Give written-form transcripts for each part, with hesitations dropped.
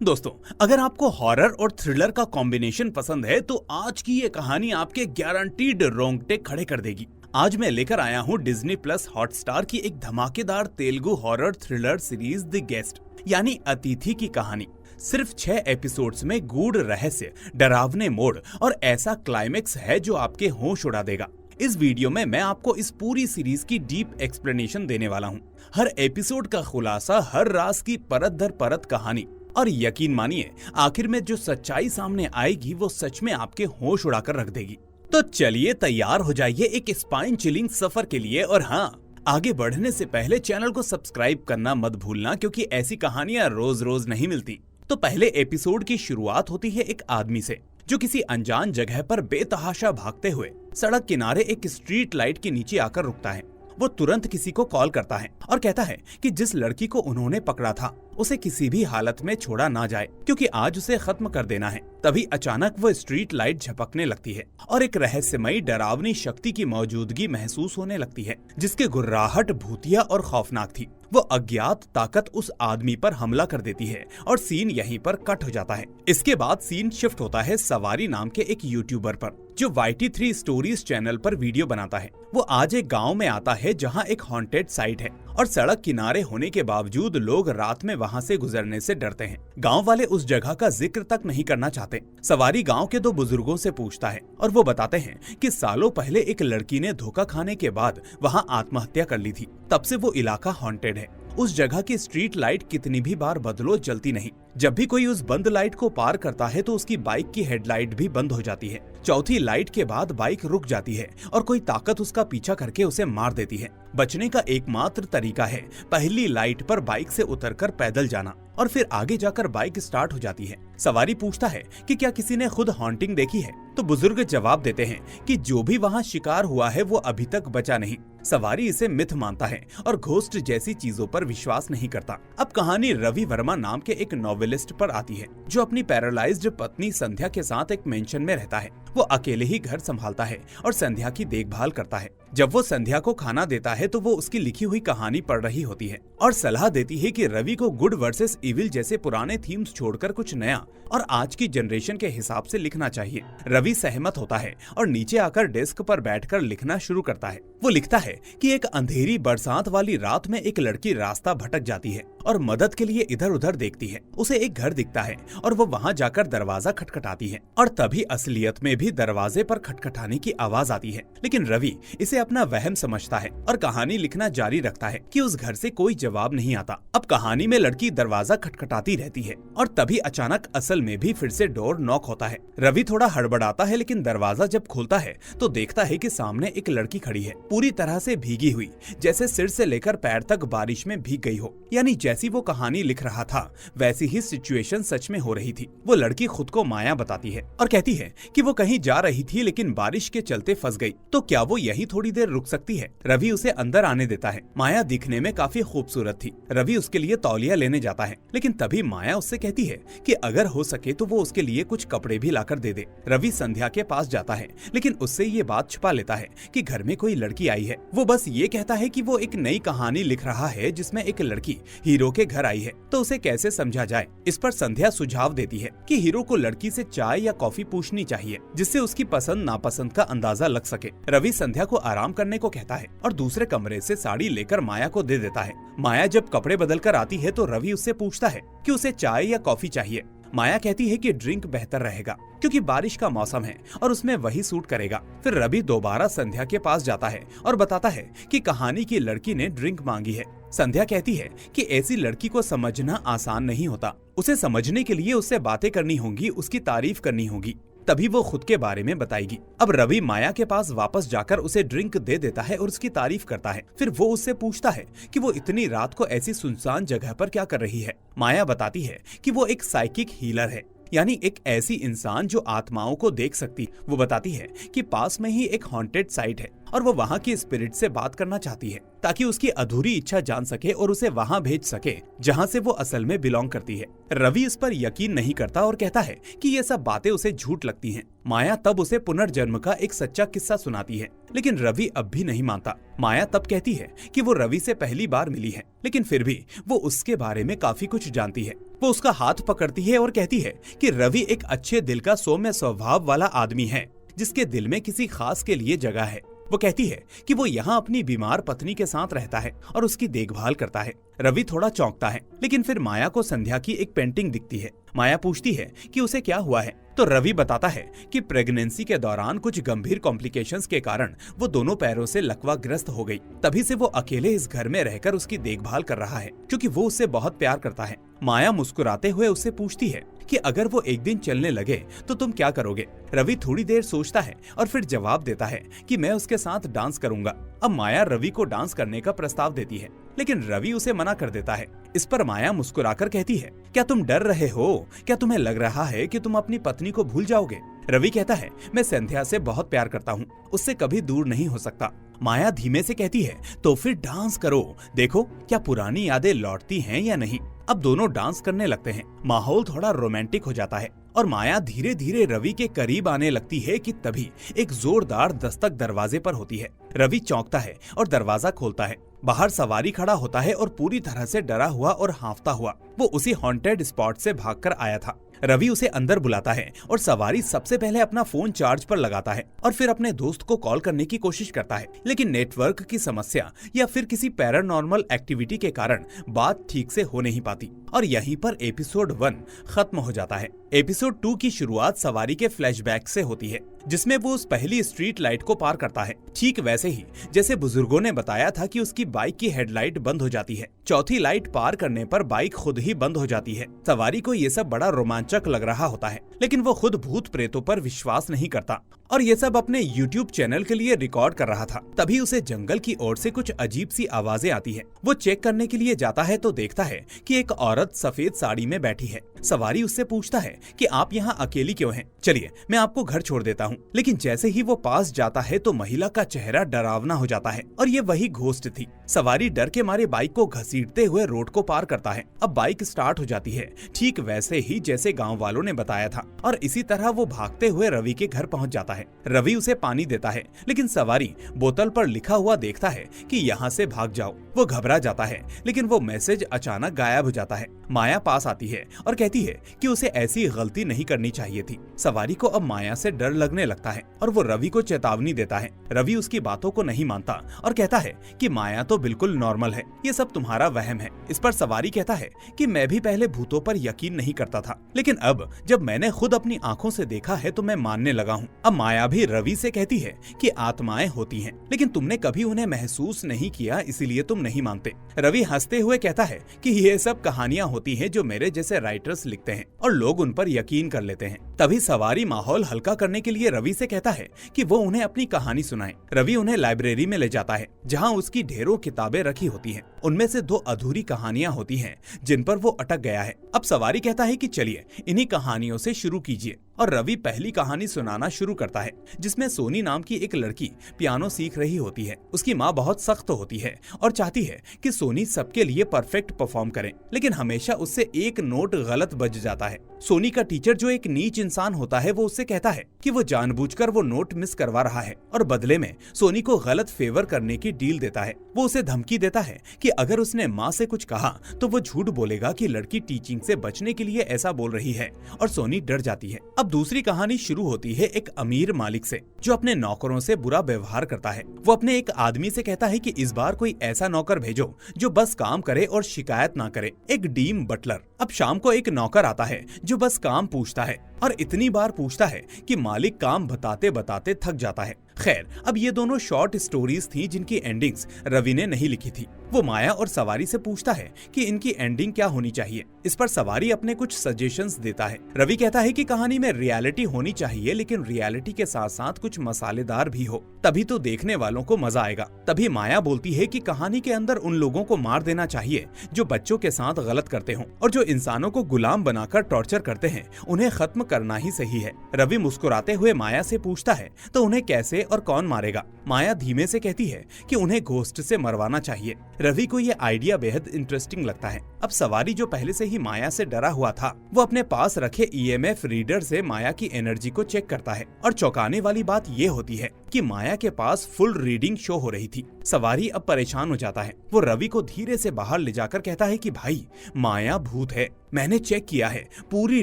दोस्तों, अगर आपको हॉरर और थ्रिलर का कॉम्बिनेशन पसंद है तो आज की ये कहानी आपके गारंटीड रोंगटे खड़े कर देगी। आज मैं लेकर आया हूँ डिज्नी प्लस हॉटस्टार की एक धमाकेदार Telugu horror thriller series the guest यानी अतिथि की कहानी। सिर्फ 6 एपिसोड्स में गूढ़ रहस्य, डरावने मोड़ और ऐसा क्लाइमेक्स है जो आपके होश उड़ा देगा। इस वीडियो में मैं आपको इस पूरी सीरीज की डीप एक्सप्लेनेशन देने वाला हूँ। हर एपिसोड का खुलासा, हर राज की परत दर परत कहानी, और यकीन मानिए आखिर में जो सच्चाई सामने आएगी वो सच में आपके होश उड़ाकर रख देगी। तो चलिए तैयार हो जाइए एक स्पाइन चिलिंग सफर के लिए। और हाँ, आगे बढ़ने से पहले चैनल को सब्सक्राइब करना मत भूलना, क्योंकि ऐसी कहानियां रोज रोज नहीं मिलती। तो पहले एपिसोड की शुरुआत होती है एक आदमी से जो किसी अनजान जगह पर बेतहाशा भागते हुए सड़क किनारे एक स्ट्रीट लाइट के नीचे आकर रुकता है। वो तुरंत किसी को कॉल करता है और कहता है कि जिस लड़की को उन्होंने पकड़ा था उसे किसी भी हालत में छोड़ा ना जाए, क्योंकि आज उसे खत्म कर देना है। तभी अचानक वो स्ट्रीट लाइट झपकने लगती है और एक रहस्यमयी डरावनी शक्ति की मौजूदगी महसूस होने लगती है, जिसकी गुर्राहट भूतिया और खौफनाक थी। वो अज्ञात ताकत उस आदमी पर हमला कर देती है और सीन यहीं पर कट हो जाता है। इसके बाद सीन शिफ्ट होता है सवारी नाम के एक यूट्यूबर पर, जो YT3 स्टोरीज चैनल पर वीडियो बनाता है। वो आज एक गांव में आता है जहां एक हॉन्टेड साइट है और सड़क किनारे होने के बावजूद लोग रात में वहां से गुजरने से डरते हैं। गांव वाले उस जगह का जिक्र तक नहीं करना चाहते। सवारी गांव के 2 बुजुर्गों से पूछता है और वो बताते हैं कि सालों पहले एक लड़की ने धोखा खाने के बाद वहां आत्महत्या कर ली थी। तब से वो इलाका हॉन्टेड है। उस जगह की स्ट्रीट लाइट कितनी भी बार बदलो जलती नहीं। जब भी कोई उस बंद लाइट को पार करता है तो उसकी बाइक की हेडलाइट भी बंद हो जाती है। चौथी लाइट के बाद बाइक रुक जाती है और कोई ताकत उसका पीछा करके उसे मार देती है। बचने का एकमात्र तरीका है पहली लाइट पर बाइक से उतरकर पैदल जाना, और फिर आगे जाकर बाइक स्टार्ट हो जाती है। सवारी पूछता है कि क्या किसी ने खुद हॉन्टिंग देखी है, तो बुजुर्ग जवाब देते हैं कि जो भी वहां शिकार हुआ है वो अभी तक बचा नहीं। सवारी इसे मिथ मानता है और घोस्ट जैसी चीजों पर विश्वास नहीं करता। अब कहानी रवि वर्मा नाम के एक नॉवेलिस्ट पर आती है, जो अपनी पैरालाइज्ड पत्नी संध्या के साथ एक मेंशन में रहता है। वो अकेले ही घर संभालता है और संध्या की देखभाल करता है। जब वो संध्या को खाना देता है तो वो उसकी लिखी हुई कहानी पढ़ रही होती है और सलाह देती है कि रवि को गुड वर्सेस इविल जैसे पुराने थीम्स छोड़कर कुछ नया और आज की जनरेशन के हिसाब से लिखना चाहिए। रवि सहमत होता है और नीचे आकर डेस्क पर बैठकर लिखना शुरू करता है। वो लिखता है कि एक अंधेरी बरसात वाली रात में एक लड़की रास्ता भटक जाती है और मदद के लिए इधर उधर देखती है। उसे एक घर दिखता है और वो वहाँ जाकर दरवाजा खटखटाती है, और तभी असलियत में भी दरवाजे पर खटखटाने की आवाज आती है। लेकिन रवि इसे अपना वहम समझता है और कहानी लिखना जारी रखता है कि उस घर से कोई जवाब नहीं आता। अब कहानी में लड़की दरवाजा खटखटाती रहती है और तभी अचानक असल में भी फिर से डोर नॉक होता है। रवि थोड़ा हड़बड़ाता है, लेकिन दरवाजा जब खोलता है तो देखता है कि सामने एक लड़की खड़ी है, पूरी तरह से भीगी हुई, जैसे सिर से लेकर पैर तक बारिश में भीग गई हो। यानी जैसी वो कहानी लिख रहा था वैसी ही सिचुएशन सच में हो रही थी। वो लड़की खुद को माया बताती है और कहती है कि वो कहीं जा रही थी लेकिन बारिश के चलते फंस गई, तो क्या वो यही थोड़ी देर रुक सकती है। रवि उसे अंदर आने देता है। माया दिखने में काफी खूबसूरत थी। रवि उसके लिए तौलिया लेने जाता है, लेकिन तभी माया उससे कहती है कि अगर हो सके तो वो उसके लिए कुछ कपड़े भी लाकर दे दे। रवि संध्या के पास जाता है, लेकिन उससे ये बात छुपा लेता है कि घर में कोई लड़की आई है। वो बस ये कहता है कि वो एक नई कहानी लिख रहा है जिसमें एक लड़की हीरो के घर आई है, तो उसे कैसे समझा जाए। इस पर संध्या सुझाव देती है कि हीरो को लड़की से चाय या कॉफी पूछनी चाहिए, जिससे उसकी पसंद नापसंद का अंदाजा लग सके। रवि संध्या को आराम करने को कहता है और दूसरे कमरे से साड़ी लेकर माया को दे देता है। माया जब कपड़े बदल कर आती है तो रवि उससे पूछता है कि उसे चाय या कॉफी चाहिए। माया कहती है कि ड्रिंक बेहतर रहेगा, क्योंकि बारिश का मौसम है और उसमें वही सूट करेगा। फिर रवि दोबारा संध्या के पास जाता है और बताता है कि कहानी की लड़की ने ड्रिंक मांगी है। संध्या कहती है कि ऐसी लड़की को समझना आसान नहीं होता। उसे समझने के लिए उससे बातें करनी होंगी, उसकी तारीफ करनी होगी, तभी वो खुद के बारे में बताएगी। अब रवि माया के पास वापस जाकर उसे ड्रिंक दे देता है और उसकी तारीफ करता है। फिर वो उससे पूछता है कि वो इतनी रात को ऐसी सुनसान जगह पर क्या कर रही है। माया बताती है कि वो एक साइकिक हीलर है, यानी एक ऐसी इंसान जो आत्माओं को देख सकती। वो बताती है कि पास में ही एक हॉन्टेड साइट है और वो वहाँ की स्पिरिट से बात करना चाहती है ताकि उसकी अधूरी इच्छा जान सके और उसे वहाँ भेज सके जहाँ से वो असल में बिलोंग करती है। रवि इस पर यकीन नहीं करता और कहता है कि ये सब बातें उसे झूठ लगती हैं। माया तब उसे पुनर्जन्म का एक सच्चा किस्सा सुनाती है, लेकिन रवि अब भी नहीं मानता। माया तब कहती है कि वो रवि से पहली बार मिली है, लेकिन फिर भी वो उसके बारे में काफी कुछ जानती है। वो उसका हाथ पकड़ती है और कहती है कि रवि एक अच्छे दिल का सौम्य स्वभाव वाला आदमी है जिसके दिल में किसी खास के लिए जगह है। वो कहती है कि वो यहाँ अपनी बीमार पत्नी के साथ रहता है और उसकी देखभाल करता है। रवि थोड़ा चौंकता है, लेकिन फिर माया को संध्या की एक पेंटिंग दिखती है। माया पूछती है कि उसे क्या हुआ है, तो रवि बताता है कि प्रेगनेंसी के दौरान कुछ गंभीर कॉम्प्लिकेशंस के कारण वो दोनों पैरों से लकवाग्रस्त हो गई। तभी से वो अकेले इस घर में रहकर उसकी देखभाल कर रहा है, क्योंकि वो उससे बहुत प्यार करता है। माया मुस्कुराते हुए उससे पूछती है कि अगर वो एक दिन चलने लगे तो तुम क्या करोगे। रवि थोड़ी देर सोचता है और फिर जवाब देता है कि मैं उसके साथ डांस करूंगा। अब माया रवि को डांस करने का प्रस्ताव देती है, लेकिन रवि उसे मना कर देता है। इस पर माया मुस्कुराकर कहती है, क्या तुम डर रहे हो? क्या तुम्हें लग रहा है कि तुम अपनी पत्नी को भूल जाओगे? रवि कहता है, मैं संध्या से बहुत प्यार करता हूँ, उससे कभी दूर नहीं हो सकता। माया धीमे से कहती है, तो फिर डांस करो, देखो क्या पुरानी यादें लौटती हैं या नहीं। अब दोनों डांस करने लगते हैं। माहौल थोड़ा रोमांटिक हो जाता है और माया धीरे धीरे रवि के करीब आने लगती है कि तभी एक जोरदार दस्तक दरवाजे पर होती है। रवि चौंकता है और दरवाजा खोलता है। बाहर सवारी खड़ा होता है और पूरी तरह से डरा हुआ और हांफता हुआ वो उसी हॉन्टेड स्पॉट से भागकर आया था। रवि उसे अंदर बुलाता है और सवारी सबसे पहले अपना फोन चार्ज पर लगाता है और फिर अपने दोस्त को कॉल करने की कोशिश करता है, लेकिन नेटवर्क की समस्या या फिर किसी पैरानॉर्मल एक्टिविटी के कारण बात ठीक से हो नहीं पाती और यहीं पर एपिसोड 1 खत्म हो जाता है। एपिसोड 2 की शुरुआत सवारी के फ्लैशबैक से होती है, जिसमें वो उस पहली स्ट्रीट लाइट को पार करता है, ठीक वैसे ही जैसे बुजुर्गों ने बताया था कि उसकी बाइक की हेडलाइट बंद हो जाती है। चौथी लाइट पार करने पर बाइक खुद ही बंद हो जाती है। सवारी को ये सब बड़ा रोमांचक लग रहा होता है, लेकिन वो खुद भूत प्रेतों पर विश्वास नहीं करता और ये सब अपने YouTube चैनल के लिए रिकॉर्ड कर रहा था। तभी उसे जंगल की ओर से कुछ अजीब सी आवाजें आती है। वो चेक करने के लिए जाता है तो देखता है कि एक औरत सफेद साड़ी में बैठी है। सवारी उससे पूछता है कि आप यहाँ अकेली क्यों हैं? चलिए मैं आपको घर छोड़ देता हूँ। लेकिन जैसे ही वो पास जाता है तो महिला का चेहरा डरावना हो जाता है और ये वही घोस्ट थी। सवारी डर के मारे बाइक को घसीटते हुए रोड को पार करता है। अब बाइक स्टार्ट हो जाती है, ठीक वैसे ही जैसे गाँव वालों ने बताया था, और इसी तरह वो भागते हुए रवि के घर पहुँच जाता है। रवि उसे पानी देता है, लेकिन सवारी बोतल पर लिखा हुआ देखता है कि यहाँ से भाग जाओ। वो घबरा जाता है, लेकिन वो मैसेज अचानक गायब हो जाता है। माया पास आती है और कहती है कि उसे ऐसी गलती नहीं करनी चाहिए थी। सवारी को अब माया से डर लगने लगता है और वो रवि को चेतावनी देता है। रवि उसकी बातों को नहीं मानता और कहता है कि माया तो बिल्कुल नॉर्मल है, ये सब तुम्हारा वहम है। इस पर सवारी कहता है कि मैं भी पहले भूतों पर यकीन नहीं करता था, लेकिन अब जब मैंने खुद अपनी आंखों से देखा है तो मैं मानने लगा हूँ। अब माया भी रवि से कहती है कि आत्माएं होती हैं, लेकिन तुमने कभी उन्हें महसूस नहीं किया, इसीलिए तुम नहीं मानते। रवि हंसते हुए कहता है कि ये सब कहानियां होती हैं जो मेरे जैसे राइटर्स लिखते हैं और लोग उन पर यकीन कर लेते हैं। तभी सवारी माहौल हल्का करने के लिए रवि से कहता है कि वो उन्हें अपनी कहानी सुनाए। रवि उन्हें लाइब्रेरी में ले जाता है, जहाँ उसकी ढेरों किताबें रखी होती हैं। उनमें से 2 अधूरी कहानियां होती हैं जिन पर वो अटक गया है। अब सवारी कहता है कि चलिए इन्हीं कहानियों से शुरू कीजिए, और रवि पहली कहानी सुनाना शुरू करता है, जिसमें सोनी नाम की एक लड़की पियानो सीख रही होती है। उसकी माँ बहुत सख्त होती है और चाहती है कि सोनी सबके लिए परफेक्ट परफॉर्म करे, लेकिन हमेशा उससे एक नोट गलत बज जाता है। सोनी का टीचर, जो एक नीच इंसान होता है, वो उससे कहता है कि वो जानबूझकर वो नोट मिस करवा रहा है और बदले में सोनी को गलत फेवर करने की डील देता है। वो उसे धमकी देता है कि अगर उसने माँ से कुछ कहा तो वो झूठ बोलेगा कि लड़की टीचिंग से बचने के लिए ऐसा बोल रही है, और सोनी डर जाती है। अब दूसरी कहानी शुरू होती है एक अमीर मालिक से, जो अपने नौकरों से बुरा व्यवहार करता है। वो अपने एक आदमी से कहता है कि इस बार कोई ऐसा नौकर भेजो जो बस काम करे और शिकायत ना करे, एक डीम बटलर। अब शाम को एक नौकर आता है जो बस काम पूछता है, और इतनी बार पूछता है कि मालिक काम बताते बताते थक जाता है। खैर, अब ये दोनों शॉर्ट स्टोरीज थी जिनकी एंडिंग्स रवि ने नहीं लिखी थी। वो माया और सवारी से पूछता है कि इनकी एंडिंग क्या होनी चाहिए। इस पर सवारी अपने कुछ सजेशंस देता है। रवि कहता है कि कहानी में रियलिटी होनी चाहिए, लेकिन रियलिटी के साथ साथ कुछ मसालेदार भी हो, तभी तो देखने वालों को मजा आएगा। तभी माया बोलती है कि कहानी के अंदर उन लोगों को मार देना चाहिए जो बच्चों के साथ गलत करते हों, और जो इंसानों को गुलाम बनाकर टॉर्चर करते हैं उन्हें खत्म करना ही सही है। रवि मुस्कुराते हुए माया से पूछता है तो उन्हें कैसे और कौन मारेगा। माया धीमे से कहती है कि उन्हें घोस्ट से मरवाना चाहिए। रवि को ये आइडिया बेहद इंटरेस्टिंग लगता है। अब सवारी जो पहले से ही माया से डरा हुआ था, वो अपने पास रखे EMF रीडर से माया की एनर्जी को चेक करता है और चौंकाने वाली बात ये होती है कि माया के पास फुल रीडिंग शो हो रही थी। सवारी अब परेशान हो जाता है। वो रवि को धीरे से बाहर ले जाकर कहता है कि भाई, माया भूत है, मैंने चेक किया है, पूरी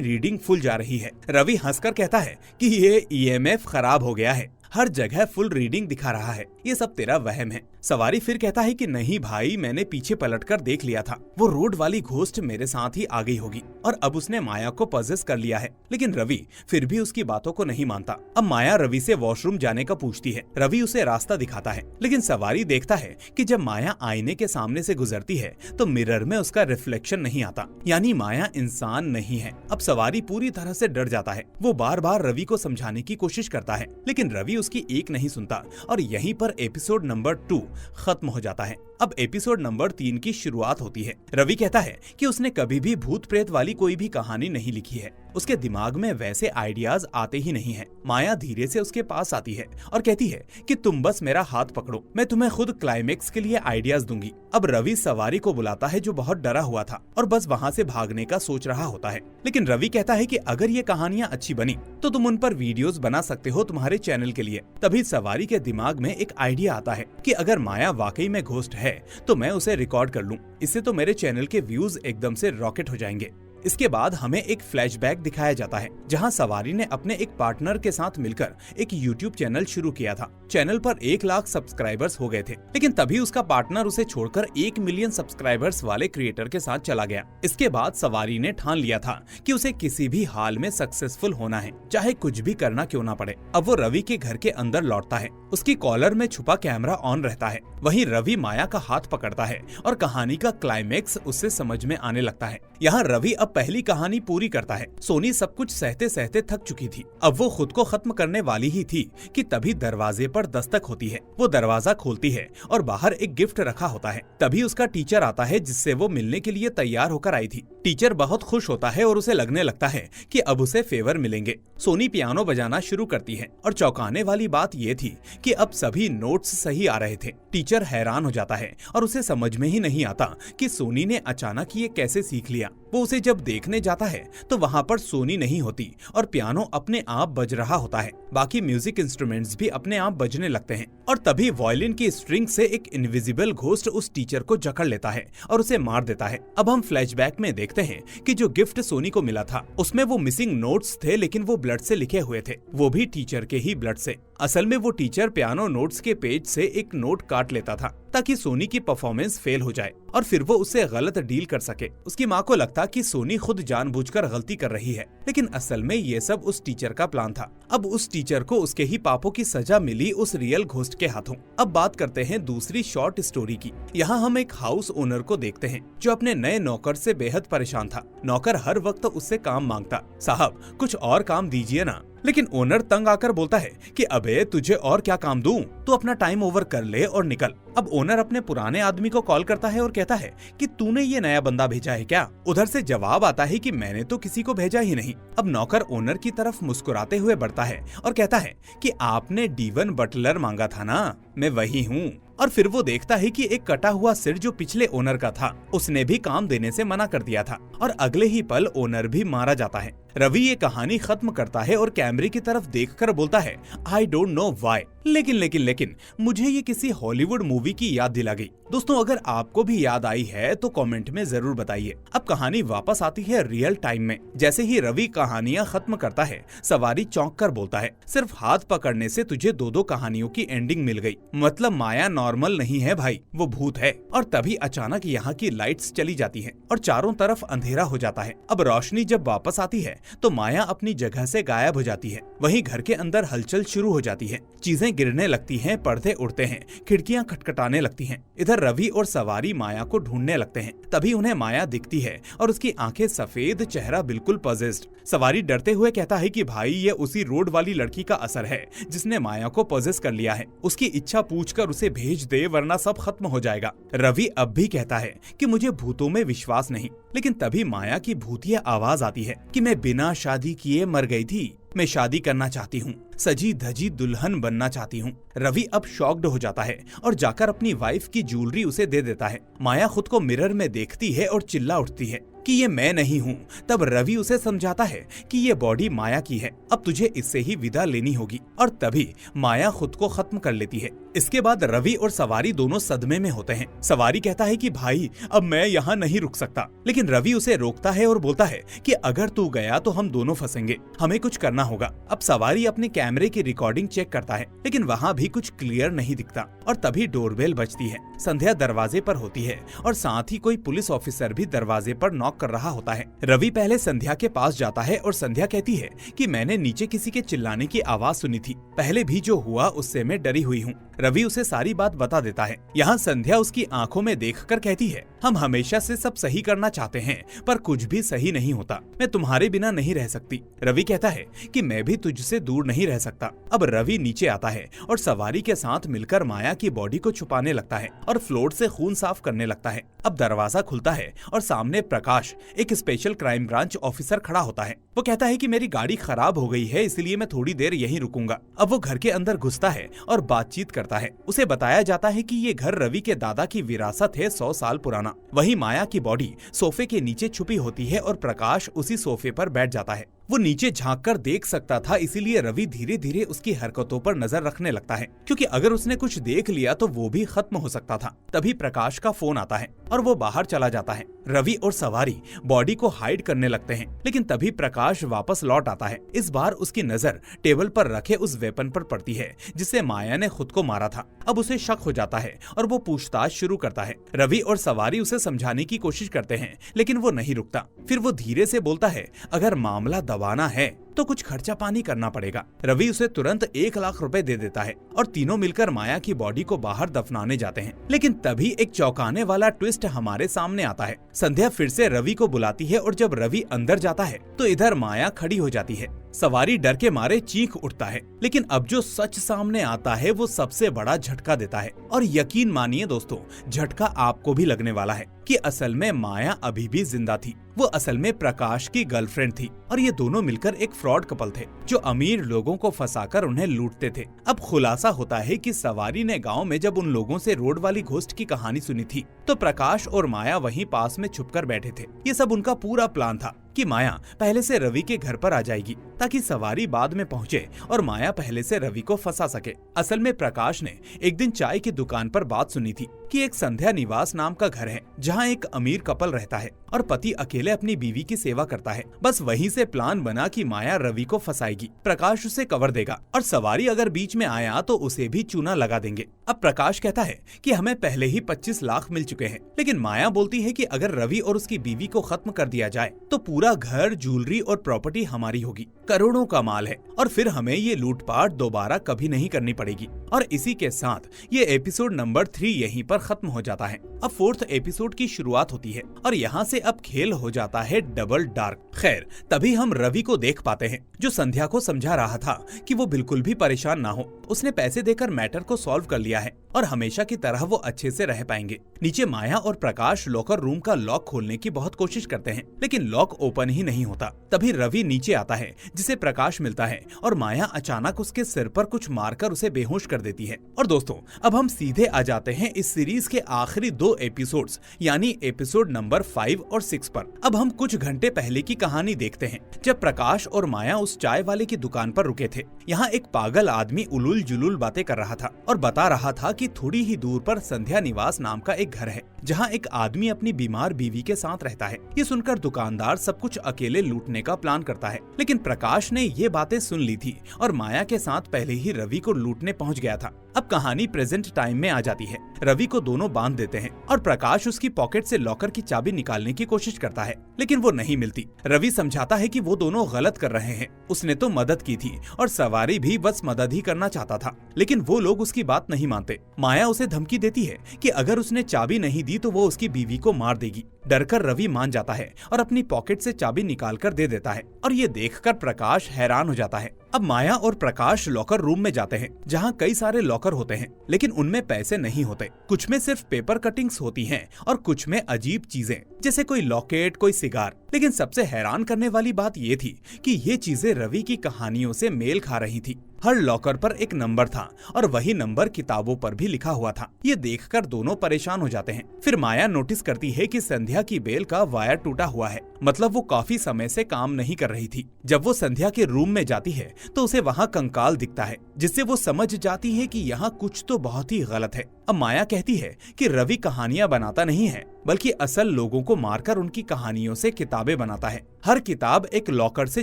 रीडिंग फुल जा रही है। रवि हंसकर कहता है कि ये EMF खराब हो गया है, हर जगह फुल रीडिंग दिखा रहा है, ये सब तेरा वहम है। सवारी फिर कहता है कि नहीं भाई, मैंने पीछे पलटकर देख लिया था, वो रोड वाली घोस्ट मेरे साथ ही आ गई होगी और अब उसने माया को पजेस कर लिया है। लेकिन रवि फिर भी उसकी बातों को नहीं मानता। अब माया रवि से वॉशरूम जाने का पूछती है। रवि उसे रास्ता दिखाता है, लेकिन सवारी देखता है कि जब माया आईने के सामने से गुजरती है तो मिरर में उसका रिफ्लेक्शन नहीं आता, यानी माया इंसान नहीं है। अब सवारी पूरी तरह से डर जाता है। वो बार बार रवि को समझाने की कोशिश करता है, लेकिन रवि उसकी एक नहीं सुनता और यहीं पर एपिसोड नंबर 2 खत्म हो जाता है। अब एपिसोड नंबर 3 की शुरुआत होती है। रवि कहता है कि उसने कभी भी भूत प्रेत वाली कोई भी कहानी नहीं लिखी है, उसके दिमाग में वैसे आइडियाज आते ही नहीं हैं। माया धीरे से उसके पास आती है और कहती है कि तुम बस मेरा हाथ पकड़ो, मैं तुम्हें खुद क्लाइमेक्स के लिए आइडियाज दूंगी। अब रवि सवारी को बुलाता है जो बहुत डरा हुआ था और बस वहाँ से भागने का सोच रहा होता है। लेकिन रवि कहता है कि अगर ये कहानियाँ अच्छी बनी तो तुम उन पर वीडियोस बना सकते हो तुम्हारे चैनल के लिए। तभी सवारी के दिमाग में एक आइडिया आता है कि अगर माया वाकई में घोस्ट है तो मैं उसे रिकॉर्ड कर लूं, इससे तो मेरे चैनल के व्यूज एकदम से रॉकेट हो जाएंगे। इसके बाद हमें एक फ्लैशबैक दिखाया जाता है जहां सवारी ने अपने एक पार्टनर के साथ मिलकर एक YouTube चैनल शुरू किया था। चैनल पर 1 लाख सब्सक्राइबर्स हो गए थे, लेकिन तभी उसका पार्टनर उसे छोड़कर 1 मिलियन सब्सक्राइबर्स वाले क्रिएटर के साथ चला गया। इसके बाद सवारी ने ठान लिया था कि उसे किसी भी हाल में सक्सेसफुल होना है, चाहे कुछ भी करना क्यों ना पड़े। अब वो रवि के घर के अंदर लौटता है। उसकी कॉलर में छुपा कैमरा ऑन रहता है। वहीं रवि माया का हाथ पकड़ता है और कहानी का क्लाइमेक्स उससे समझ में आने लगता है। यहाँ रवि अब पहली कहानी पूरी करता है। सोनी सब कुछ सहते सहते थक चुकी थी। अब वो खुद को खत्म करने वाली ही थी कि तभी दरवाजे पर दस्तक होती है। वो दरवाजा खोलती है और बाहर एक गिफ्ट रखा होता है। तभी उसका टीचर आता है जिससे वो मिलने के लिए तैयार होकर आई थी। टीचर बहुत खुश होता है और उसे लगने लगता है कि अब उसे फेवर मिलेंगे। सोनी पियानो बजाना शुरू करती है और चौंकाने वाली बात ये थी कि अब सभी नोट्स सही आ रहे थे। टीचर हैरान हो जाता है और उसे समझ में ही नहीं आता कि सोनी ने अचानक ये कैसे सीख लिया। वो उसे जब देखने जाता है तो वहाँ पर सोनी नहीं होती और पियानो अपने आप बज रहा होता है। बाकी म्यूजिक इंस्ट्रूमेंट्स भी अपने आप बजने लगते हैं और तभी वायलिन की स्ट्रिंग से एक इनविजिबल घोस्ट उस टीचर को जकड़ लेता है और उसे मार देता है। अब हम फ्लैशबैक में देखते हैं कि जो गिफ्ट सोनी को मिला था उसमें वो मिसिंग नोट्स थे, लेकिन वो ब्लड से लिखे हुए थे, वो भी टीचर के ही ब्लड से। असल में वो टीचर पियानो नोट्स के पेज से एक नोट काट लेता था ताकि सोनी की परफॉर्मेंस फेल हो जाए और फिर वो उससे गलत डील कर सके। उसकी माँ को लगता कि सोनी खुद जानबूझकर गलती कर रही है, लेकिन असल में ये सब उस टीचर का प्लान था। अब उस टीचर को उसके ही पापों की सजा मिली उस रियल घोस्ट के हाथों। अब बात करते हैं दूसरी शॉर्ट स्टोरी की। यहाँ हम एक हाउस ओनर को देखते हैं जो अपने नए नौकर से बेहद परेशान था। नौकर हर वक्त उससे काम मांगता, साहब कुछ और काम दीजिए ना। लेकिन ओनर तंग आकर बोलता है कि अबे तुझे और क्या काम दूं, तू अपना टाइम ओवर कर ले और निकल। अब ओनर अपने पुराने आदमी को कॉल करता है और कहता है कि तूने ये नया बंदा भेजा है क्या? उधर से जवाब आता है कि मैंने तो किसी को भेजा ही नहीं। अब नौकर ओनर की तरफ मुस्कुराते हुए बढ़ता है और कहता है कि आपने डीवन बटलर मांगा था ना, मैं वही हूँ। और फिर वो देखता है कि एक कटा हुआ सिर जो पिछले ओनर का था उसने भी काम देने से मना कर दिया था और अगले ही पल ओनर भी मारा जाता है। रवि ये कहानी खत्म करता है और कैमरे की तरफ देखकर बोलता है आई डोंट नो व्हाई, लेकिन मुझे ये किसी हॉलीवुड मूवी की याद दिला गई। दोस्तों अगर आपको भी याद आई है तो कमेंट में जरूर बताइए। अब कहानी वापस आती है रियल टाइम में। जैसे ही रवि कहानियां खत्म करता है सवारी चौंक कर बोलता है सिर्फ हाथ पकड़ने से तुझे 2 कहानियों की एंडिंग मिल गई। मतलब माया नॉर्मल नहीं है भाई, वो भूत है। और तभी अचानक यहाँ की लाइट्स चली जाती हैं और चारों तरफ अंधेरा हो जाता है। अब रोशनी जब वापस आती है तो माया अपनी जगह से गायब हो जाती है। वहीं घर के अंदर हलचल शुरू हो जाती है, चीजें गिरने लगती हैं, पर्दे उड़ते हैं, खिड़कियां खटखटा रटाने लगती हैं। इधर रवि और सवारी माया को ढूंढने लगते हैं। तभी उन्हें माया दिखती है और उसकी आंखें सफेद, चेहरा बिल्कुल पॉजेस्ड। सवारी डरते हुए कहता है कि भाई ये उसी रोड वाली लड़की का असर है जिसने माया को पॉजेस कर लिया है। उसकी इच्छा पूछकर उसे भेज दे वरना सब खत्म हो जाएगा। रवि अब भी कहता है कि मुझे भूतों में विश्वास नहीं, लेकिन तभी माया की भूतिया आवाज आती है कि मैं बिना शादी किए मर गई थी, मैं शादी करना चाहती हूँ, सजी धजी दुल्हन बनना चाहती हूँ। रवि अब शॉक्ड हो जाता है और जाकर अपनी वाइफ की ज्वेलरी उसे दे देता है। माया खुद को मिरर में देखती है और चिल्ला उठती है कि ये मैं नहीं हूँ। तब रवि उसे समझाता है कि ये बॉडी माया की है, अब तुझे इससे ही विदा लेनी होगी। और तभी माया खुद को खत्म कर लेती है। इसके बाद रवि और सवारी दोनों सदमे में होते हैं। सवारी कहता है कि भाई अब मैं यहाँ नहीं रुक सकता, लेकिन रवि उसे रोकता है और बोलता है कि अगर तू गया तो हम दोनों फंसेंगे, हमें कुछ करना होगा। अब सवारी अपने कैमरे की रिकॉर्डिंग चेक करता है, लेकिन वहाँ भी कुछ क्लियर नहीं दिखता। और तभी डोरबेल बजती है। संध्या दरवाजे पर होती है और साथ ही कोई पुलिस ऑफिसर भी दरवाजे पर नॉक कर रहा होता है। रवि पहले संध्या के पास जाता है और संध्या कहती है कि मैंने नीचे किसी के चिल्लाने की आवाज सुनी थी, पहले भी जो हुआ उससे मैं डरी हुई हूँ। रवि उसे सारी बात बता देता है। यहाँ संध्या उसकी आंखों में देखकर कहती है, हम हमेशा से सब सही करना चाहते हैं पर कुछ भी सही नहीं होता, मैं तुम्हारे बिना नहीं रह सकती। रवि कहता है कि मैं भी तुझसे दूर नहीं रह सकता। अब रवि नीचे आता है और सवारी के साथ मिलकर माया की बॉडी को छुपाने लगता है और फ्लोर से खून साफ करने लगता है। अब दरवाजा खुलता है और सामने प्रकाश, एक स्पेशल क्राइम ब्रांच ऑफिसर खड़ा होता है। वो कहता है कि मेरी गाड़ी खराब हो गई है, इसलिए मैं थोड़ी देर यहीं रुकूंगा। अब वो घर के अंदर घुसता है और बातचीत करता है। उसे बताया जाता है कि ये घर रवि के दादा की विरासत है, 100 साल पुराना। वहीं माया की बॉडी सोफे के नीचे छुपी होती है और प्रकाश उसी सोफे पर बैठ जाता है। वो नीचे झांक कर देख सकता था, इसीलिए रवि धीरे धीरे उसकी हरकतों पर नजर रखने लगता है, क्योंकि अगर उसने कुछ देख लिया तो वो भी खत्म हो सकता था। तभी प्रकाश का फोन आता है और वो बाहर चला जाता है। रवि और सवारी बॉडी को हाइड करने लगते हैं, लेकिन तभी प्रकाश वापस लौट आता है। इस बार उसकी नजर टेबल पर रखे उस वेपन पर पड़ती है जिससे माया ने खुद को मारा था। अब उसे शक हो जाता है और वो पूछताछ शुरू करता है। रवि और सवारी उसे समझाने की कोशिश करते हैं, लेकिन वो नहीं रुकता। फिर वो धीरे से बोलता है, अगर मामला दबाना है तो कुछ खर्चा पानी करना पड़ेगा। रवि उसे तुरंत 1 लाख रुपए दे देता है और तीनों मिलकर माया की बॉडी को बाहर दफनाने जाते हैं। लेकिन तभी एक चौंकाने वाला ट्विस्ट हमारे सामने आता है। संध्या फिर से रवि को बुलाती है और जब रवि अंदर जाता है तो इधर माया खड़ी हो जाती है। सवारी डर के मारे चीख उठता है, लेकिन अब जो सच सामने आता है वो सबसे बड़ा झटका देता है। और यकीन मानिए दोस्तों, झटका आपको भी लगने वाला है कि असल में माया अभी भी जिंदा थी। वो असल में प्रकाश की गर्लफ्रेंड थी और ये दोनों मिलकर एक फ्रॉड कपल थे जो अमीर लोगों को फंसाकर उन्हें लूटते थे। अब खुलासा होता है कि सवारी ने गांव में जब उन लोगों से रोड वाली घोस्ट की कहानी सुनी थी तो प्रकाश और माया वहीं पास में छुपकर बैठे थे। ये सब उनका पूरा प्लान था कि माया पहले से रवि के घर पर आ जाएगी ताकि सवारी बाद में पहुंचे और माया पहले से रवि को फंसा सके। असल में प्रकाश ने एक दिन चाय की दुकान पर बात सुनी थी कि एक संध्या निवास नाम का घर है जहां एक अमीर कपल रहता है और पति अकेले अपनी बीवी की सेवा करता है। बस वहीं से प्लान बना कि माया रवि को फंसाएगी, प्रकाश उसे कवर देगा और सवारी अगर बीच में आया तो उसे भी चूना लगा देंगे। अब प्रकाश कहता है कि हमें पहले ही 25 लाख मिल चुके हैं, लेकिन माया बोलती है कि अगर रवि और उसकी बीवी को खत्म कर दिया जाए तो पूरा घर, ज्वेलरी और प्रॉपर्टी हमारी होगी, करोड़ों का माल है और फिर हमें ये लूटपाट दोबारा कभी नहीं करनी पड़ेगी। और इसी के साथ ये एपिसोड नंबर 3 यहीं पर खत्म हो जाता है। अब 4th एपिसोड की शुरुआत होती है और यहाँ से अब खेल हो जाता है डबल डार्क। खैर, तभी हम रवि को देख पाते हैं जो संध्या को समझा रहा था कि वो बिल्कुल भी परेशान ना हो। उसने पैसे देकर मैटर को सॉल्व कर लिया है और हमेशा की तरह वो अच्छे से रह पाएंगे। नीचे माया और प्रकाश लॉकर रूम का लॉक खोलने की बहुत कोशिश करते हैं, लेकिन लॉक ओपन ही नहीं होता। तभी रवि नीचे आता है जिसे प्रकाश मिलता है और माया अचानक उसके सिर पर कुछ मारकर उसे बेहोश कर देती है। और दोस्तों, अब हम सीधे आ जाते हैं इस सीरीज के आखिरी 2 एपिसोड्स यानी एपिसोड नंबर 5 और 6 पर। अब हम कुछ घंटे पहले की कहानी देखते हैं जब प्रकाश और माया उस चाय वाले की दुकान पर रुके थे। यहाँ एक पागल आदमी उलूल जुलूल बातें कर रहा था और बता रहा था कि थोड़ी ही दूर पर संध्या निवास नाम का एक घर है जहाँ एक आदमी अपनी बीमार बीवी के साथ रहता है। ये सुनकर दुकानदार सब कुछ अकेले लूटने का प्लान करता है, लेकिन प्रकाश ने ये बातें सुन ली थी और माया के साथ पहले ही रवि को लूटने पहुँच गया था। अब कहानी प्रेजेंट टाइम में आ जाती है। रवि को दोनों बांध देते हैं और प्रकाश उसकी पॉकेट से लॉकर की चाबी निकालने की कोशिश करता है, लेकिन वो नहीं मिलती। रवि समझाता है कि वो दोनों गलत कर रहे हैं, उसने तो मदद की थी और सवारी भी बस मदद ही करना चाहता था, लेकिन वो लोग उसकी बात नहीं मानते। माया उसे धमकी देती है कि अगर उसने चाबी नहीं दी तो वो उसकी बीवी को मार देगी। डरकर रवि मान जाता है और अपनी पॉकेट से चाबी निकाल कर दे देता है और ये देखकर प्रकाश हैरान हो जाता है। अब माया और प्रकाश लॉकर रूम में जाते हैं, जहाँ कई सारे लॉकर होते हैं, लेकिन उनमें पैसे नहीं होते। कुछ में सिर्फ पेपर कटिंग्स होती हैं और कुछ में अजीब चीजें, जैसे कोई लॉकेट, कोई सिगार। लेकिन सबसे हैरान करने वाली बात ये थी कि ये चीजें रवि की कहानियों से मेल खा रही थी। हर लॉकर पर एक नंबर था और वही नंबर किताबों पर भी लिखा हुआ था। ये देखकर दोनों परेशान हो जाते हैं। फिर माया नोटिस करती है कि संध्या की बेल का वायर टूटा हुआ है, मतलब वो काफी समय से काम नहीं कर रही थी। जब वो संध्या के रूम में जाती है तो उसे वहाँ कंकाल दिखता है, जिससे वो समझ जाती है कि यहाँ कुछ तो बहुत ही गलत है। अब माया कहती है कि रवि कहानियां बनाता नहीं है, बल्कि असल लोगों को मारकर उनकी कहानियों से किताबें बनाता है। हर किताब एक लॉकर से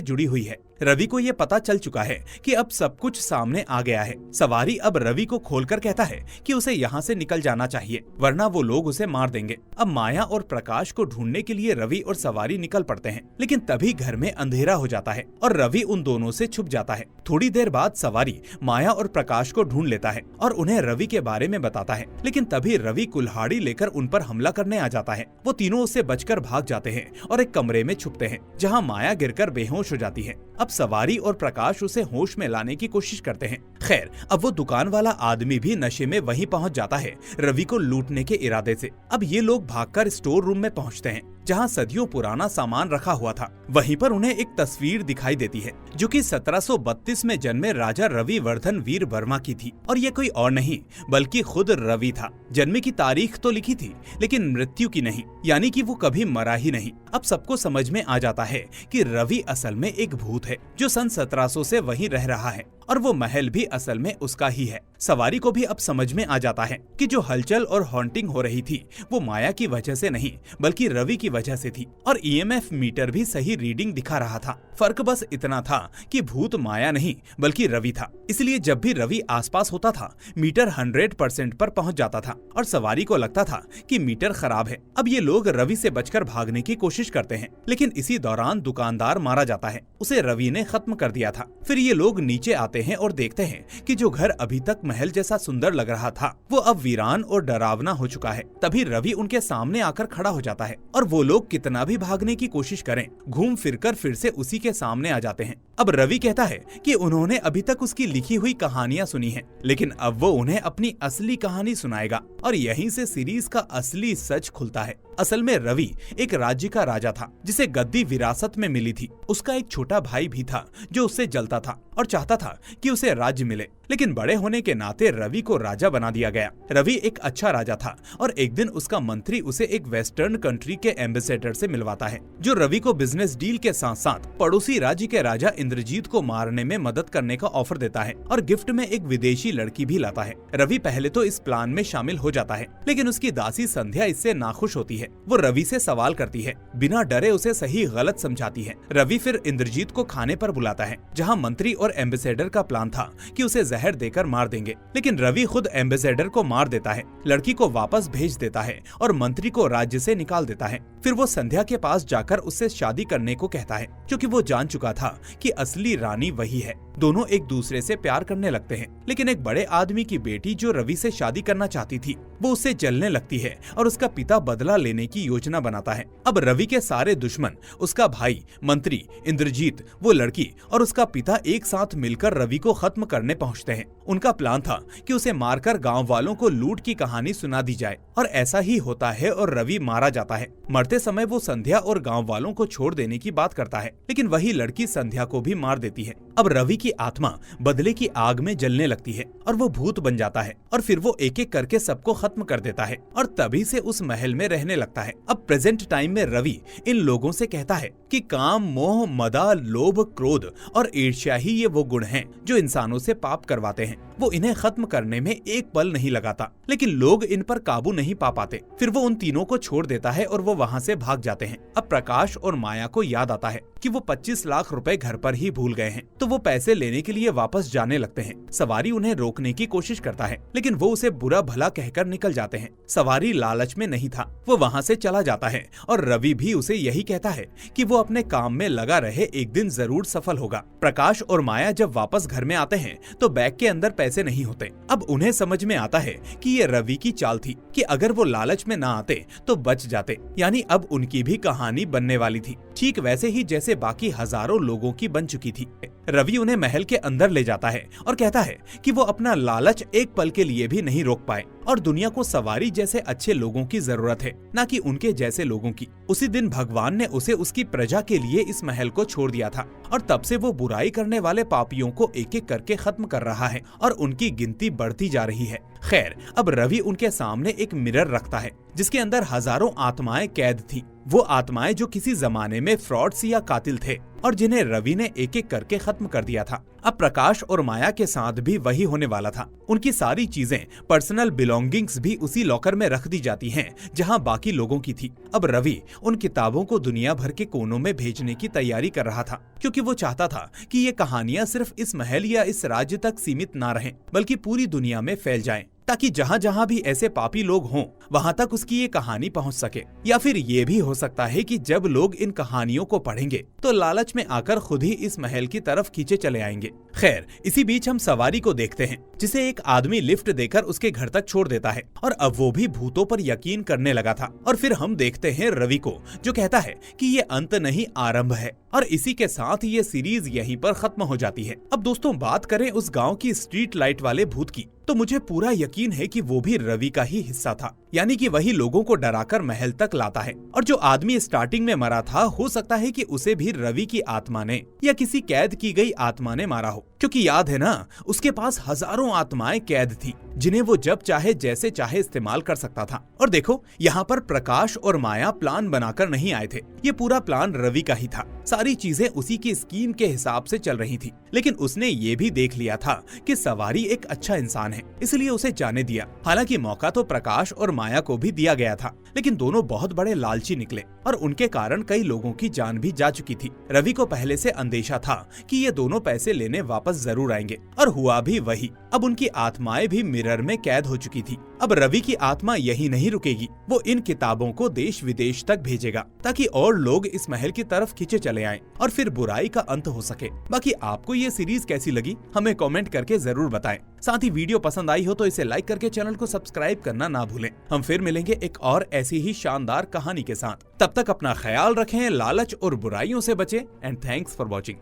जुड़ी हुई है। रवि को ये पता चल चुका है कि अब सब कुछ सामने आ गया है। सवारी अब रवि को खोलकर कहता है कि उसे यहाँ से निकल जाना चाहिए, वरना वो लोग उसे मार देंगे। अब माया और प्रकाश को ढूंढने के लिए रवि और सवारी निकल पड़ते हैं, लेकिन तभी घर में अंधेरा हो जाता है और रवि उन दोनों से छुप जाता है। थोड़ी देर बाद सवारी माया और प्रकाश को ढूंढ लेता है और उन्हें रवि के बारे में बताता है, लेकिन तभी रवि कुल्हाड़ी लेकर उन पर हमला करने आ जाता है। वो तीनों उससे बचकर भाग जाते हैं और एक कमरे में छुपते हैं, जहाँ माया गिरकर बेहोश हो जाती है। अब सवारी और प्रकाश उसे होश में लाने की कोशिश करते हैं। खैर, अब वो दुकान वाला आदमी भी नशे में वहीं पहुंच जाता है रवि को लूटने के इरादे से। अब ये लोग भागकर स्टोर रूम में पहुंचते हैं, जहां सदियों पुराना सामान रखा हुआ था। वहीं पर उन्हें एक तस्वीर दिखाई देती है, जो कि 1732 में जन्मे राजा रवि वर्धन वीर वर्मा की थी, और ये कोई और नहीं बल्कि खुद रवि था। जन्म की तारीख तो लिखी थी, लेकिन मृत्यु की नहीं, यानी कि वो कभी मरा ही नहीं। अब सबको समझ में आ जाता है कि रवि असल में एक भूत है, जो सन 1700 से वहीं रह रहा है, और वो महल भी असल में उसका ही है। सवारी को भी अब समझ में आ जाता है कि जो हलचल और हॉन्टिंग हो रही थी वो माया की वजह से नहीं, बल्कि रवि की वजह से थी, और ईएमएफ मीटर भी सही रीडिंग दिखा रहा था। फर्क बस इतना था कि भूत माया नहीं बल्कि रवि था। इसलिए जब भी रवि आसपास होता था, मीटर 100% पर पहुंच जाता था और सवारी को लगता था कि मीटर खराब है। अब ये लोग रवि से बचकर भागने की कोशिश करते हैं, लेकिन इसी दौरान दुकानदार मारा जाता है। उसे रवि ने खत्म कर दिया था। फिर ये लोग नीचे आते हैं और देखते हैं कि जो घर अभी तक महल जैसा सुंदर लग रहा था, वो अब वीरान और डरावना हो चुका है। तभी रवि उनके सामने आकर खड़ा हो जाता है, और वो लोग कितना भी भागने की कोशिश करें, घूम फिरकर फिर से उसी के सामने आ जाते हैं। अब रवि कहता है कि उन्होंने अभी तक उसकी लिखी हुई कहानियां सुनी हैं, लेकिन अब वो उन्हें अपनी असली कहानी सुनाएगा, और यहीं से सीरीज का असली सच खुलता है। असल में रवि एक राज्य का राजा था, जिसे गद्दी विरासत में मिली थी। उसका एक छोटा भाई भी था जो उससे जलता था और चाहता था कि उसे राज्य मिले, लेकिन बड़े होने के नाते रवि को राजा बना दिया गया। रवि एक अच्छा राजा था, और एक दिन उसका मंत्री उसे एक वेस्टर्न कंट्री के एम्बेसडर से मिलवाता है, जो रवि को बिजनेस डील के साथ साथ पड़ोसी राज्य के राजा इंद्रजीत को मारने में मदद करने का ऑफर देता है, और गिफ्ट में एक विदेशी लड़की भी लाता है। रवि पहले तो इस प्लान में शामिल हो जाता है, लेकिन उसकी दासी संध्या इससे नाखुश होती है। वो रवि से सवाल करती है, बिना डरे उसे सही गलत समझाती है। रवि फिर इंद्रजीत को खाने पर बुलाता है, जहाँ मंत्री और एम्बेसडर का प्लान था कि उसे जहर देकर मार देंगे, लेकिन रवि खुद एम्बेसडर को मार देता है, लड़की को वापस भेज देता है और मंत्री को राज्य से निकाल देता है। फिर वो संध्या के पास जाकर उससे शादी करने को कहता है, क्योंकि वो जान चुका था कि असली रानी वही है। दोनों एक दूसरे से प्यार करने लगते हैं, लेकिन एक बड़े आदमी की बेटी जो रवि से शादी करना चाहती थी, वो उससे जलने लगती है और उसका पिता बदला लेने की योजना बनाता है। अब रवि के सारे दुश्मन, उसका भाई, मंत्री, इंद्रजीत, वो लड़की और उसका पिता एक साथ मिलकर रवि को खत्म करने पहुंचते हैं। उनका प्लान था कि उसे मारकर गांव वालों को लूट की कहानी सुना दी जाए, और ऐसा ही होता है और रवि मारा जाता है। मरते समय वो संध्या और गांव वालों को छोड़ देने की बात करता है, लेकिन वही लड़की संध्या को भी मार देती है। अब रवि की आत्मा बदले की आग में जलने लगती है और वो भूत बन जाता है और फिर वो एक एक करके सबको खत्म कर देता है और तभी से उस महल में रहने लगता है। अब प्रेजेंट टाइम में रवि इन लोगों से कहता है कि काम, मोह, मदा, लोभ, क्रोध और ईर्ष्या ही ये वो गुण हैं जो इंसानों से पाप करवाते हैं। वो इन्हें खत्म करने में एक पल नहीं लगाता, लेकिन लोग इन पर काबू नहीं पा पाते। फिर वो उन तीनों को छोड़ देता है और वो वहाँ से भाग जाते हैं। अब प्रकाश और माया को याद आता है कि वो 25 लाख रुपए घर पर ही भूल गए हैं, तो वो पैसे लेने के लिए वापस जाने लगते हैं। सवारी उन्हें रोकने की कोशिश करता है, लेकिन वो उसे बुरा भला कहकर निकल जाते हैं। सवारी लालच में नहीं था, वो वहाँ से चला जाता है और रवि भी उसे यही कहता है कि वो अपने काम में लगा रहे, एक दिन जरूर सफल होगा। प्रकाश और माया जब वापस घर में आते हैं तो बैग के अंदर पैसे नहीं होते। अब उन्हें समझ में आता है कि ये रवि की चाल थी कि अगर वो लालच में ना आते तो बच जाते, यानी अब उनकी भी कहानी बनने वाली थी, ठीक वैसे ही जैसे बाकी हजारों लोगों की बन चुकी थी। रवि उन्हें महल के अंदर ले जाता है और कहता है कि वो अपना लालच एक पल के लिए भी नहीं रोक पाए और दुनिया को सवारी जैसे अच्छे लोगों की जरूरत है, न कि उनके जैसे लोगों की। उसी दिन भगवान ने उसे उसकी प्रजा के लिए इस महल को छोड़ दिया था और तब से वो बुराई करने वाले पापियों को एक एक करके खत्म कर रहा है और उनकी गिनती बढ़ती जा रही है। खैर, अब रवि उनके सामने एक मिरर रखता है जिसके अंदर हजारों आत्माएं कैद थी। वो आत्माएं जो किसी जमाने में फ्रॉड्स या कातिल थे और जिन्हें रवि ने एक एक करके खत्म कर दिया था। अब प्रकाश और माया के साथ भी वही होने वाला था। उनकी सारी चीजें, पर्सनल बिलोंगिंग्स भी उसी लॉकर में रख दी जाती हैं जहां बाकी लोगों की थी। अब रवि उन किताबों को दुनिया भर के कोनों में भेजने की तैयारी कर रहा था, क्योंकि वो चाहता था कि ये कहानियां सिर्फ इस महल या इस राज्य तक सीमित ना रहें, बल्कि पूरी दुनिया में फैल जाएं, ताकि जहाँ जहाँ भी ऐसे पापी लोग हों वहाँ तक उसकी ये कहानी पहुँच सके। या फिर ये भी हो सकता है कि जब लोग इन कहानियों को पढ़ेंगे तो लालच में आकर खुद ही इस महल की तरफ खींचे चले आएंगे। खैर, इसी बीच हम सवारी को देखते हैं जिसे एक आदमी लिफ्ट देकर उसके घर तक छोड़ देता है और अब वो भी भूतों पर यकीन करने लगा था। और फिर हम देखते हैं रवि को जो कहता है कि ये अंत नहीं, आरंभ है, और इसी के साथ ये सीरीज यहीं पर खत्म हो जाती है। अब दोस्तों, बात करें उस गांव की स्ट्रीट लाइट वाले भूत की, तो मुझे पूरा यकीन है कि वो भी रवि का ही हिस्सा था, यानी कि वही लोगों को डराकर महल तक लाता है। और जो आदमी स्टार्टिंग में मरा था, हो सकता है कि उसे भी रवि की आत्मा ने या किसी कैद की गई आत्मा ने मारा हो, क्योंकि याद है ना, उसके पास हजारों आत्माएं कैद थी जिन्हें वो जब चाहे जैसे चाहे इस्तेमाल कर सकता था। और देखो, यहाँ पर प्रकाश और माया प्लान बनाकर नहीं आए थे, ये पूरा प्लान रवि का ही था। सारी चीजें उसी की स्कीम के हिसाब से चल रही थी, लेकिन उसने ये भी देख लिया था कि सवारी एक अच्छा इंसान है, इसलिए उसे जाने दिया। हालांकि मौका तो प्रकाश और माया को भी दिया गया था, लेकिन दोनों बहुत बड़े लालची निकले और उनके कारण कई लोगों की जान भी जा चुकी थी। रवि को पहले से अंदेशा था कि ये दोनों पैसे लेने वापस जरूर आएंगे, और हुआ भी वही। अब उनकी आत्माएं भी मिरर में कैद हो चुकी थी। अब रवि की आत्मा यही नहीं रुकेगी, वो इन किताबों को देश विदेश तक भेजेगा ताकि और लोग इस महल की तरफ खींचे चले आएं और फिर बुराई का अंत हो सके। बाकी आपको ये सीरीज कैसी लगी हमें कमेंट करके जरूर बताएं। साथ ही वीडियो पसंद आई हो तो इसे लाइक करके चैनल को सब्सक्राइब करना ना भूलें। हम फिर मिलेंगे एक और ऐसी ही शानदार कहानी के साथ। तब तक अपना ख्याल रखें, लालच और बुराइयों से बचें, एंड थैंक्स फॉर वॉचिंग।